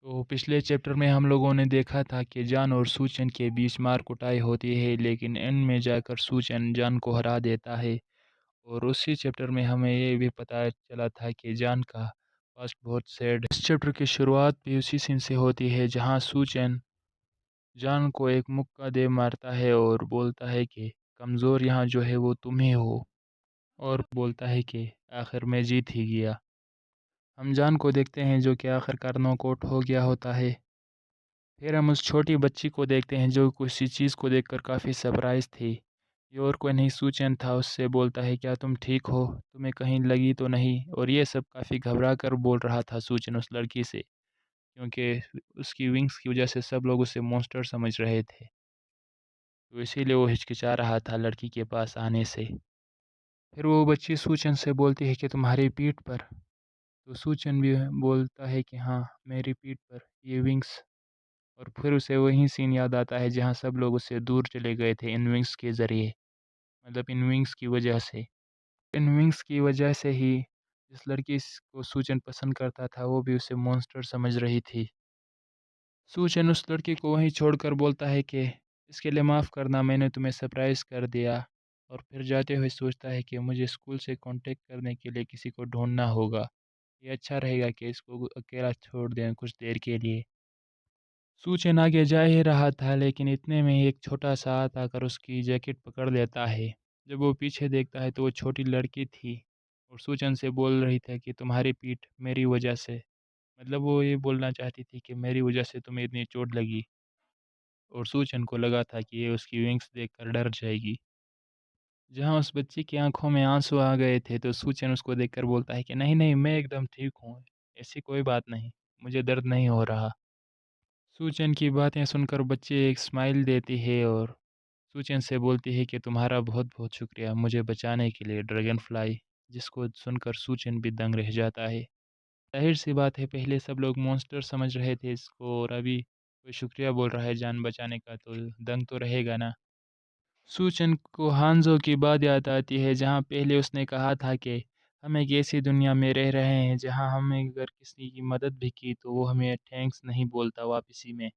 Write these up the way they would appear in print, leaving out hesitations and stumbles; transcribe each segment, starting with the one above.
तो पिछले चैप्टर में हम लोगों ने देखा था कि जान और सूचन के बीच मार कुटाई होती है, लेकिन एंड में जाकर सूचन जान को हरा देता है। और उसी चैप्टर में हमें ये भी पता चला था कि जान का पास्ट बहुत सैड है। इस चैप्टर की शुरुआत भी उसी सीन से होती है जहाँ सूचन जान को एक मुक्का दे मारता है और बोलता है कि कमज़ोर यहाँ जो है वो तुम ही हो, और बोलता है कि आखिर में जीत ही गया। हम जान को देखते हैं जो कि आखिरकार नॉकआउट हो गया होता है। फिर हम उस छोटी बच्ची को देखते हैं जो किसी चीज़ को देखकर काफ़ी सरप्राइज़ थी। ये और कोई नहीं सूचन था, उससे बोलता है क्या तुम ठीक हो? तुम्हें कहीं लगी तो नहीं? और ये सब काफ़ी घबरा कर बोल रहा था सूचन उस लड़की से, क्योंकि उसकी विंग्स की वज़ह से सब लोग उसे मॉन्स्टर समझ रहे थे। तो इसीलिए वो हिचकिचा रहा था लड़की के पास आने से। फिर वो बच्ची सूचन से बोलती है कि तुम्हारी पीठ पर। तो सूचन भी बोलता है कि हाँ, मेरी पीठ पर ये विंग्स। और फिर उसे वही सीन याद आता है जहाँ सब लोग उससे दूर चले गए थे इन विंग्स के ज़रिए, मतलब इन विंग्स की वजह से। इन विंग्स की वजह से ही जिस लड़की को सूचन पसंद करता था वो भी उसे मॉन्स्टर समझ रही थी। सूचन उस लड़की को वहीं छोड़कर बोलता है कि इसके लिए माफ़ करना, मैंने तुम्हें सरप्राइज़ कर दिया। और फिर जाते हुए सोचता है कि मुझे स्कूल से कांटेक्ट करने के लिए किसी को ढूंढना होगा। ये अच्छा रहेगा कि इसको अकेला छोड़ दें कुछ देर के लिए। सूचन आगे जा ही रहा था, लेकिन इतने में ही एक छोटा सा हाथ आकर उसकी जैकेट पकड़ लेता है। जब वो पीछे देखता है तो वो छोटी लड़की थी और सूचन से बोल रही थी कि तुम्हारी पीठ मेरी वजह से, मतलब वो ये बोलना चाहती थी कि मेरी वजह से तुम्हें इतनी चोट लगी। और सूचन को लगा था कि ये उसकी विंग्स देखकर डर जाएगी। जहाँ उस बच्ची की आंखों में आंसू आ गए थे तो सूचन उसको देखकर बोलता है कि नहीं नहीं, मैं एकदम ठीक हूँ, ऐसी कोई बात नहीं, मुझे दर्द नहीं हो रहा। सूचन की बातें सुनकर बच्ची एक स्माइल देती है और सूचन से बोलती है कि तुम्हारा बहुत बहुत शुक्रिया मुझे बचाने के लिए ड्रैगन फ्लाई। जिसको सुनकर सूचन भी दंग रह जाता है। जाहिर सी बात है, पहले सब लोग मॉन्स्टर समझ रहे थे इसको, और अभी कोई शुक्रिया बोल रहा है जान बचाने का, तो दंग तो रहेगा ना। सूचन को हांजो की बात याद आती है जहाँ पहले उसने कहा था कि हम एक ऐसी दुनिया में रह रहे हैं जहाँ हमें अगर किसी की मदद भी की तो वो हमें थैंक्स नहीं बोलता वापसी में।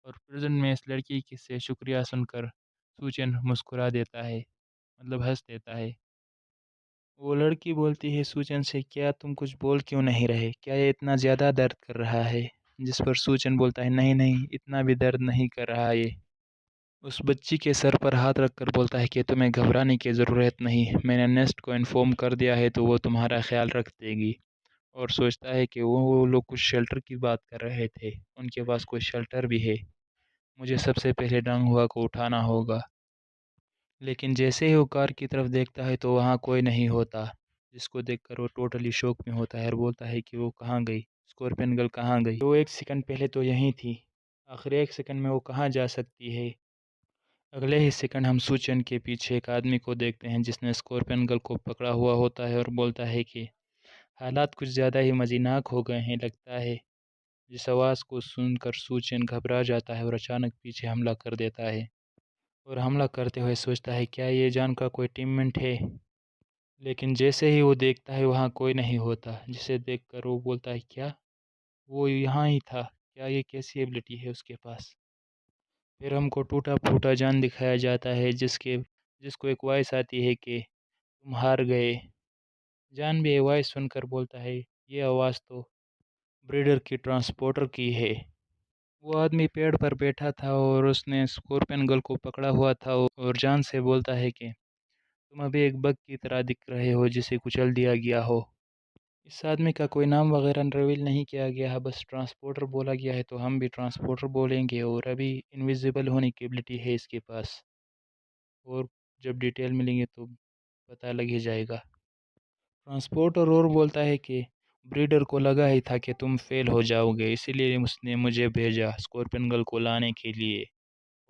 और प्रेज़ेंट में इस लड़की की से शुक्रिया सुनकर सूचन मुस्कुरा देता है, मतलब हँस देता है। वो लड़की बोलती है सूचन से, क्या तुम कुछ बोल क्यों नहीं रहे? क्या ये इतना ज़्यादा दर्द कर रहा है? जिस पर सूचन बोलता है, नहीं नहीं, इतना भी दर्द नहीं कर रहा ये। उस बच्ची के सर पर हाथ रखकर बोलता है कि तुम्हें घबराने की ज़रूरत नहीं, मैंने नेस्ट को इन्फॉर्म कर दिया है तो वो तुम्हारा ख्याल रख देगी। और सोचता है कि वो लोग कुछ शेल्टर की बात कर रहे थे, उनके पास कोई शेल्टर भी है। मुझे सबसे पहले डंग हुआ को उठाना होगा। लेकिन जैसे ही वो कार की तरफ देखता है तो वहाँ कोई नहीं होता, जिसको देखकर वो टोटली शॉक में होता है और बोलता है कि वो कहाँ गई, स्कॉर्पियन गर्ल कहाँ गई? वो एक सेकंड पहले तो यहीं थी, आखिर एक सेकंड में वो कहाँ जा सकती है? अगले ही सेकंड हम सूचन के पीछे एक आदमी को देखते हैं जिसने स्कॉर्पियन गर्ल को पकड़ा हुआ होता है और बोलता है कि हालात कुछ ज़्यादा ही मज़ीनाक हो गए हैं लगता है। जिस आवाज़ को सुनकर सूचन घबरा जाता है और अचानक पीछे हमला कर देता है। और हमला करते हुए सोचता है क्या ये जान का कोई टीममेट है? लेकिन जैसे ही वो देखता है वहाँ कोई नहीं होता, जिसे देखकर वो बोलता है क्या वो यहाँ ही था? क्या ये कैसी एबिलिटी है उसके पास? फिर हमको टूटा-फूटा जान दिखाया जाता है जिसको एक वॉइस आती है कि तुम हार गए। जान भी ये वॉइस सुनकर बोलता है ये आवाज़ तो ब्रीडर की ट्रांसपोर्टर की है। वो आदमी पेड़ पर बैठा था और उसने स्कॉर्पियन गर्ल को पकड़ा हुआ था और जान से बोलता है कि तुम अभी एक बग की तरह दिख रहे हो जिसे कुचल दिया गया हो। इस आदमी का कोई नाम वगैरह रिवील नहीं किया गया है, बस ट्रांसपोर्टर बोला गया है तो हम भी ट्रांसपोर्टर बोलेंगे, और अभी इनविजिबल होने की एबिलिटी है इसके पास। और जब डिटेल मिलेंगे तो पता लग ही जाएगा। ट्रांसपोर्टर और बोलता है कि ब्रीडर को लगा ही था कि तुम फेल हो जाओगे, इसीलिए उसने मुझे भेजा स्कॉर्पियन गर्ल को लाने के लिए।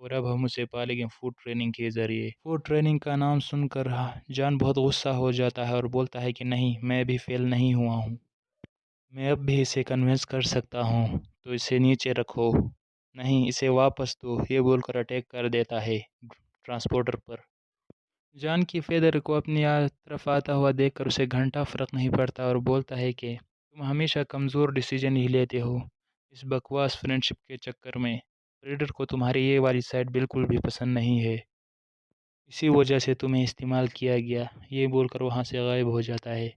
और अब हम उसे पालेंगे फूड ट्रेनिंग के ज़रिए। फूड ट्रेनिंग का नाम सुनकर जान बहुत गुस्सा हो जाता है और बोलता है कि नहीं, मैं भी फेल नहीं हुआ हूँ, मैं अब भी इसे कन्विंस कर सकता हूँ, तो इसे नीचे रखो, नहीं इसे वापस दो, ये बोलकर अटैक कर देता है ट्रांसपोर्टर पर। जान की फेदर को अपनी तरफ आता हुआ देखकर उसे घंटा फ़र्क नहीं पड़ता और बोलता है कि तुम हमेशा कमज़ोर डिसीजन ही लेते हो, इस बकवास फ्रेंडशिप के चक्कर में ब्रीडर को तुम्हारी ये वाली साइड बिल्कुल भी पसंद नहीं है। इसी वजह से तुम्हें इस्तेमाल किया गया, ये बोलकर वहाँ से गायब हो जाता है।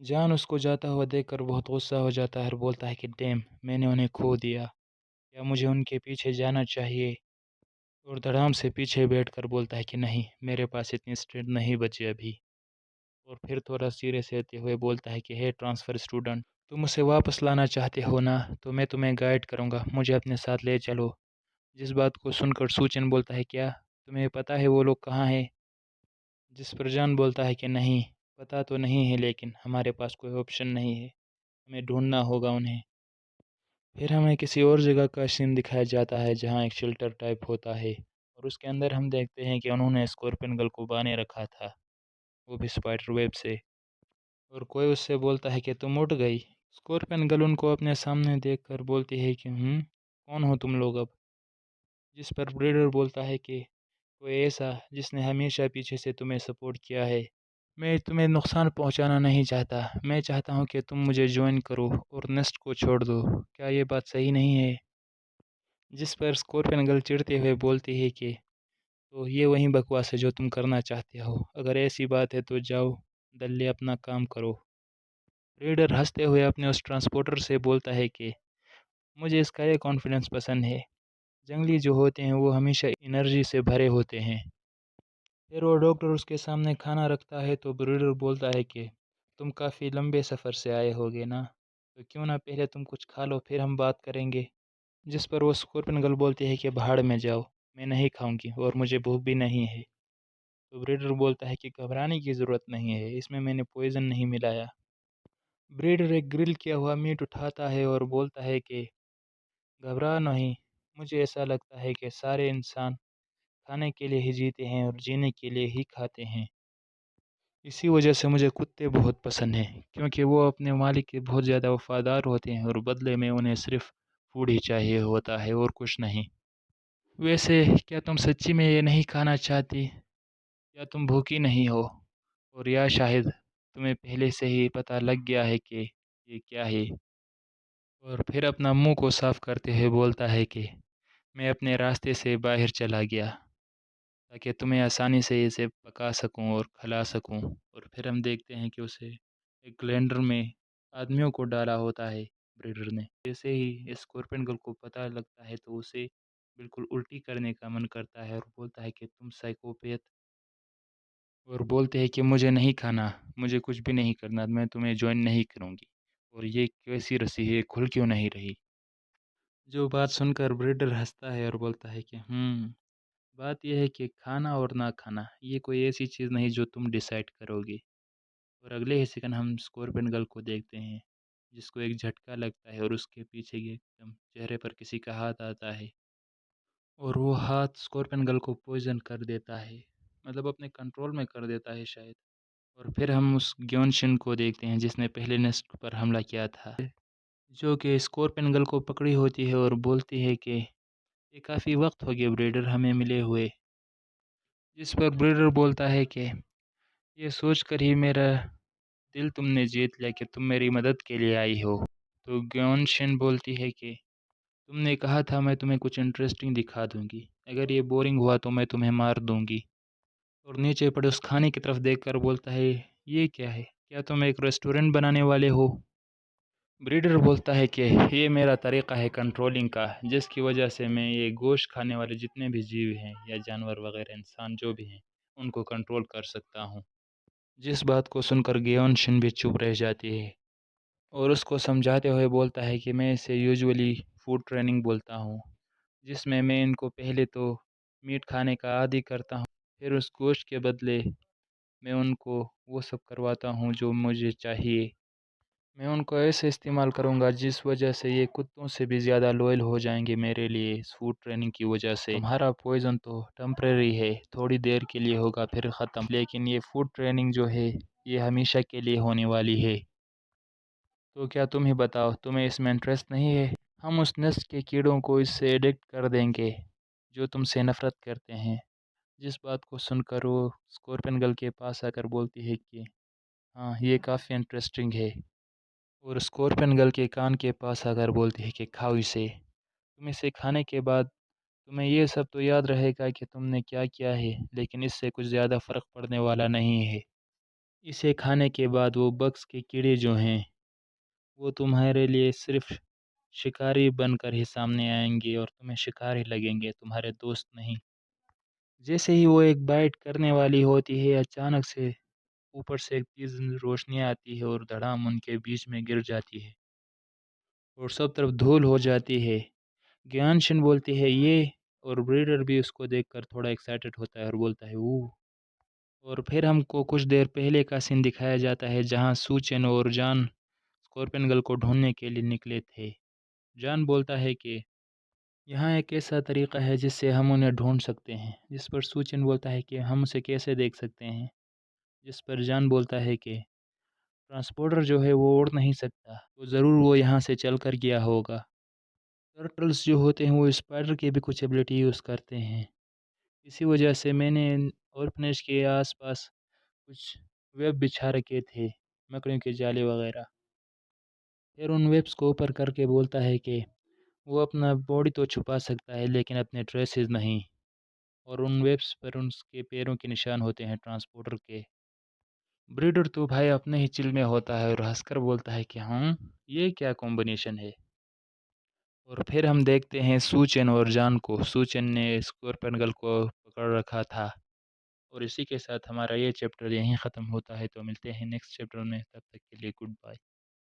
जॉन उसको जाता हुआ देखकर बहुत गुस्सा हो जाता है और बोलता है कि डैम, मैंने उन्हें खो दिया। क्या मुझे उनके पीछे जाना चाहिए? और धड़ाम से पीछे बैठकर बोलता है कि नहीं, मेरे पास इतनी स्ट्रेंथ नहीं बची अभी। और फिर थोड़ा सीरियस रहते हुए बोलता है कि हे ट्रांसफ़र स्टूडेंट, तुम उसे वापस लाना चाहते हो ना, तो मैं तुम्हें गाइड करूँगा, मुझे अपने साथ ले चलो। जिस बात को सुनकर सूचन बोलता है, क्या तुम्हें पता है वो लोग कहाँ हैं? जिस पर जॉन बोलता है कि नहीं, पता तो नहीं है लेकिन हमारे पास कोई ऑप्शन नहीं है, हमें ढूंढना होगा उन्हें। फिर हमें किसी और जगह का सीन दिखाया जाता है जहाँ एक शेल्टर टाइप होता है, और उसके अंदर हम देखते हैं कि उन्होंने स्कॉर्पियन गर्ल को बांधे रखा था, वो भी स्पाइडर वेब से। और कोई उससे बोलता है कि तुम उठ गई। स्कॉर्पियन गर्ल उनको अपने सामने देखकर बोलती है कि कौन हो तुम लोग अब? जिस पर ब्रीडर बोलता है कि कोई ऐसा जिसने हमेशा पीछे से तुम्हें सपोर्ट किया है। मैं तुम्हें नुकसान पहुंचाना नहीं चाहता, मैं चाहता हूं कि तुम मुझे ज्वाइन करो और नेस्ट को छोड़ दो। क्या ये बात सही नहीं है? जिस पर स्कॉर्पियन गर्ल चिढ़ते हुए बोलती है कि तो ये वही बकवास है जो तुम करना चाहते हो, अगर ऐसी बात है तो जाओ दल्ले अपना काम करो। रीडर हंसते हुए अपने उस ट्रांसपोर्टर से बोलता है कि मुझे इसका ये कॉन्फिडेंस पसंद है, जंगली जो होते हैं वो हमेशा एनर्जी से भरे होते हैं। फिर वो डॉक्टर उसके सामने खाना रखता है तो ब्रीडर बोलता है कि तुम काफ़ी लंबे सफ़र से आए होगे ना, तो क्यों ना पहले तुम कुछ खा लो फिर हम बात करेंगे। जिस पर वो स्कॉर्पियन गर्ल बोलती है कि भाड़ में जाओ, मैं नहीं खाऊंगी और मुझे भूख भी नहीं है। तो ब्रीडर बोलता है कि घबराने की ज़रूरत नहीं है, इसमें मैंने पॉइज़न नहीं मिलाया। ब्रीडर एक ग्रिल किया हुआ मीट उठाता है और बोलता है कि घबरा नहीं, मुझे ऐसा लगता है कि सारे इंसान खाने के लिए ही जीते हैं और जीने के लिए ही खाते हैं। इसी वजह से मुझे कुत्ते बहुत पसंद हैं, क्योंकि वो अपने मालिक के बहुत ज़्यादा वफ़ादार होते हैं और बदले में उन्हें सिर्फ़ फूड ही चाहिए होता है और कुछ नहीं। वैसे क्या तुम सच्ची में ये नहीं खाना चाहती, या तुम भूखी नहीं हो? और या शायद तुम्हें पहले से ही पता लग गया है कि ये क्या है? और फिर अपना मुँह को साफ़ करते हुए बोलता है कि मैं अपने रास्ते से बाहर चला गया, ताकि तुम्हें आसानी से इसे पका सकूं और खिला सकूं। और फिर हम देखते हैं कि उसे एक ग्राइंडर में आदमियों को डाला होता है ब्रीडर ने। जैसे ही स्कॉर्पियन गर्ल को पता लगता है तो उसे बिल्कुल उल्टी करने का मन करता है और बोलता है कि तुम साइकोपैथ, और बोलते हैं कि मुझे नहीं खाना, मुझे कुछ भी नहीं करना, मैं तुम्हें जॉइन नहीं करूँगी। और ये कैसी रस्सी है, खुल क्यों नहीं रही? जो बात सुनकर ब्रीडर हंसता है और बोलता है कि बात यह है कि खाना और ना खाना ये कोई ऐसी चीज़ नहीं जो तुम डिसाइड करोगे। और अगले ही सेकंड हम स्कॉर्पियन गर्ल को देखते हैं, जिसको एक झटका लगता है और उसके पीछे के एकदम चेहरे पर किसी का हाथ आता है, और वो हाथ स्कॉर्पियन गर्ल को पॉइजन कर देता है, मतलब अपने कंट्रोल में कर देता है शायद। और फिर हम उस ग्योनशिन को देखते हैं जिसने पहले नेस्ट पर हमला किया था, जो कि स्कॉर्पियन गर्ल को पकड़ी होती है और बोलती है कि ये काफ़ी वक्त हो गया ब्रीडर हमें मिले हुए। जिस पर ब्रीडर बोलता है कि ये सोचकर ही मेरा दिल तुमने जीत लिया कि तुम मेरी मदद के लिए आई हो। तो ग्योनशिन बोलती है कि तुमने कहा था मैं तुम्हें कुछ इंटरेस्टिंग दिखा दूंगी, अगर ये बोरिंग हुआ तो मैं तुम्हें मार दूंगी। और नीचे पड़े उस खाने की तरफ देखकर बोलता है, ये क्या है, क्या तुम एक रेस्टोरेंट बनाने वाले हो? ब्रीडर बोलता है कि ये मेरा तरीक़ा है कंट्रोलिंग का, जिसकी वजह से मैं ये गोश्त खाने वाले जितने भी जीव हैं या जानवर वगैरह इंसान जो भी हैं उनको कंट्रोल कर सकता हूँ। जिस बात को सुनकर ग्योनशिन भी चुप रह जाती है और उसको समझाते हुए बोलता है कि मैं इसे यूजुअली फूड ट्रेनिंग बोलता हूँ, जिसमें मैं इनको पहले तो मीट खाने का आदी करता हूँ, फिर उस गोश्त के बदले मैं उनको वो सब करवाता हूँ जो मुझे चाहिए। मैं उनको ऐसे इस्तेमाल करूँगा जिस वजह से ये कुत्तों से भी ज़्यादा लॉयल हो जाएंगे मेरे लिए इस फूड ट्रेनिंग की वजह से। तुम्हारा पॉइज़न तो टेम्परेरी है, थोड़ी देर के लिए होगा फिर ख़त्म, लेकिन ये फूड ट्रेनिंग जो है ये हमेशा के लिए होने वाली है। तो क्या तुम ही बताओ, तुम्हें इसमें इंटरेस्ट नहीं है? हम उस नस्ल के कीड़ों को इससे एडिक्ट कर देंगे जो तुमसे नफ़रत करते हैं। जिस बात को सुनकर वो स्कॉर्पियन गर्ल के पास आकर बोलती है कि हाँ, ये काफ़ी इंटरेस्टिंग है। اور اسکورپن گل کے کان کے پاس آ کر بولتی ہے کہ کھاؤ اسے، تم اسے کھانے کے بعد تمہیں یہ سب تو یاد رہے گا کہ تم نے کیا کیا ہے، لیکن اس سے کچھ زیادہ فرق پڑنے والا نہیں ہے۔ اسے کھانے کے بعد وہ بگس کے کیڑے جو ہیں وہ تمہارے لیے صرف شکاری بن کر ہی سامنے آئیں گے اور تمہیں شکاری لگیں گے، تمہارے دوست نہیں۔ جیسے ہی وہ ایک بائٹ کرنے والی ہوتی ہے، اچانک سے اوپر سے ایک تیز روشنی آتی ہے اور دھڑام ان کے بیچ میں گر جاتی ہے اور سب طرف دھول ہو جاتی ہے۔ گیان شن بولتی ہے یہ، اور بریڈر بھی اس کو دیکھ کر تھوڑا ایکسائٹڈ ہوتا ہے اور بولتا ہے اوہ۔ اور پھر ہم کو کچھ دیر پہلے کا سین دکھایا جاتا ہے جہاں سوچن اور جان اسکورپن گل کو ڈھونڈنے کے لیے نکلے تھے۔ جان بولتا ہے کہ یہاں ایک ایسا طریقہ ہے جس سے ہم انہیں ڈھونڈ سکتے ہیں، جس پر سوچن بولتا ہے کہ ہم اسے کیسے دیکھ سکتے ہیں، جس پر جان بولتا ہے کہ ٹرانسپورٹر جو ہے وہ اڑ نہیں سکتا، تو ضرور وہ یہاں سے چل کر گیا ہوگا۔ ٹرٹلز جو ہوتے ہیں وہ اسپائڈر کے بھی کچھ ایبلٹی یوز کرتے ہیں، اسی وجہ سے میں نے اورفنیج کے آس پاس کچھ ویب بچھا رکھے تھے، مکڑیوں کے جالے وغیرہ۔ پھر ان ویبس کو اوپر کر کے بولتا ہے کہ وہ اپنا باڈی تو چھپا سکتا ہے لیکن اپنے ٹریسز نہیں، اور ان ویبس پر ان کے پیروں کے نشان ہوتے ہیں ٹرانسپورٹر کے۔ بریڈر تو بھائی اپنے ہی چل میں ہوتا ہے اور ہنس کر بولتا ہے کہ ہاں یہ کیا کمبینیشن ہے۔ اور پھر ہم دیکھتے ہیں سوچن اور جان کو۔ سوچن نے اسکورپن گل کو پکڑ رکھا تھا، اور اسی کے ساتھ ہمارا یہ چیپٹر یہیں ختم ہوتا ہے، تو ملتے ہیں نیکسٹ چیپٹر میں، تب تک کے لیے گڈ بائے۔